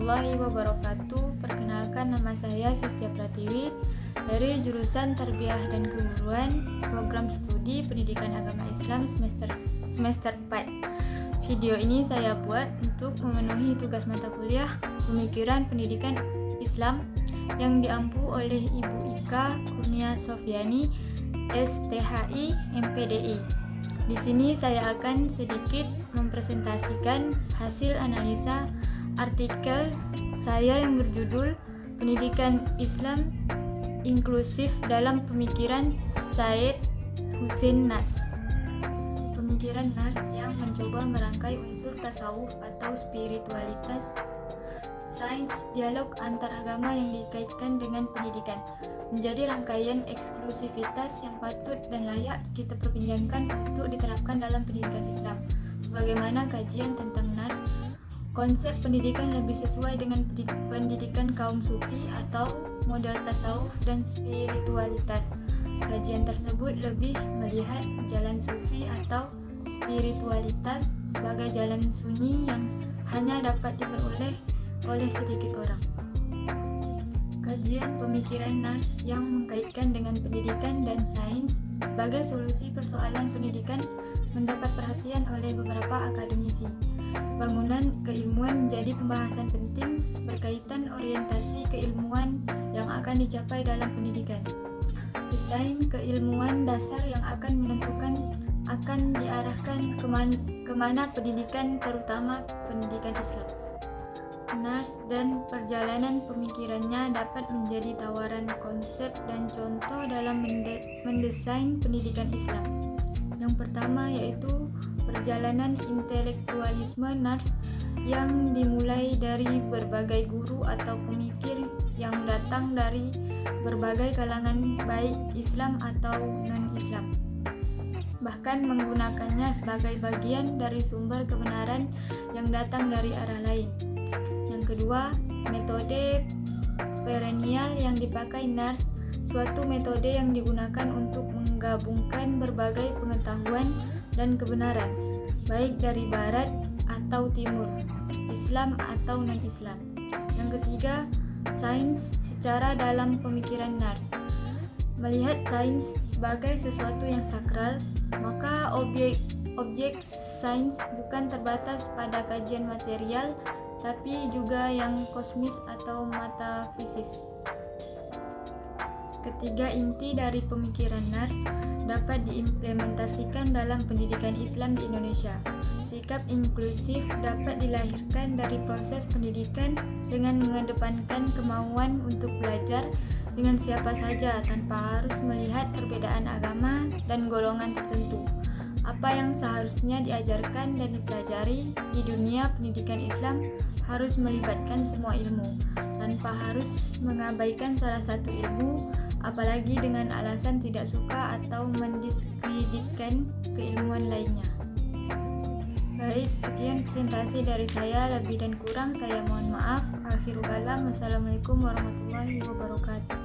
warahmatullahi wabarakatuh. Perkenalkan, nama saya Sistia Pratiwi dari jurusan Tarbiyah dan Keguruan, program studi Pendidikan Agama Islam semester 4. Video ini saya buat untuk memenuhi tugas mata kuliah Pemikiran Pendidikan Islam yang diampu oleh Ibu Ika Kurnia Sofiani, STHI, MPDI. Di sini saya akan sedikit mempresentasikan hasil analisa artikel saya yang berjudul Pendidikan Islam Inklusif dalam Pemikiran Syed Hussein Nas. Pemikiran Nas yang mencoba merangkai unsur tasawuf atau spiritualitas, sains, dialog antar agama yang dikaitkan dengan pendidikan menjadi rangkaian eksklusivitas yang patut dan layak kita perbincangkan untuk diterapkan dalam pendidikan Islam. Sebagaimana kajian tentang Nars, konsep pendidikan lebih sesuai dengan pendidikan kaum sufi atau model tasawuf dan spiritualitas. Kajian tersebut lebih melihat jalan sufi atau spiritualitas sebagai jalan sunyi yang hanya dapat diperoleh oleh sedikit orang. Kajian pemikiran Nars yang mengkaitkan dengan pendidikan dan sains sebagai solusi persoalan pendidikan mendapat perhatian oleh beberapa akademisi. Bangunan keilmuan menjadi pembahasan penting berkaitan orientasi keilmuan yang akan dicapai dalam pendidikan. Desain keilmuan dasar yang akan menentukan akan diarahkan kemana pendidikan, terutama pendidikan Islam. Nars dan perjalanan pemikirannya dapat menjadi tawaran konsep dan contoh dalam mendesain pendidikan Islam. Yang pertama yaitu perjalanan intelektualisme Nars yang dimulai dari berbagai guru atau pemikir yang datang dari berbagai kalangan baik Islam atau non-Islam, bahkan menggunakannya sebagai bagian dari sumber kebenaran yang datang dari arah lain. Yang kedua, metode perennial yang dipakai Nars, suatu metode yang digunakan untuk menggabungkan berbagai pengetahuan dan kebenaran, baik dari barat atau timur, Islam atau non-Islam. Yang ketiga, sains secara dalam pemikiran Nars. Melihat sains sebagai sesuatu yang sakral, maka objek sains bukan terbatas pada kajian material, tapi juga yang kosmis atau metafisis. Ketiga, inti dari pemikiran Nars dapat diimplementasikan dalam pendidikan Islam di Indonesia. Sikap inklusif dapat dilahirkan dari proses pendidikan dengan mengedepankan kemauan untuk belajar dengan siapa saja tanpa harus melihat perbedaan agama dan golongan tertentu. Apa yang seharusnya diajarkan dan dipelajari di dunia pendidikan Islam harus melibatkan semua ilmu, tanpa harus mengabaikan salah satu ilmu, apalagi dengan alasan tidak suka atau mendiskreditkan keilmuan lainnya. Baik, sekian presentasi dari saya. Lebih dan kurang saya mohon maaf. Akhirul kalam. Wassalamualaikum warahmatullahi wabarakatuh.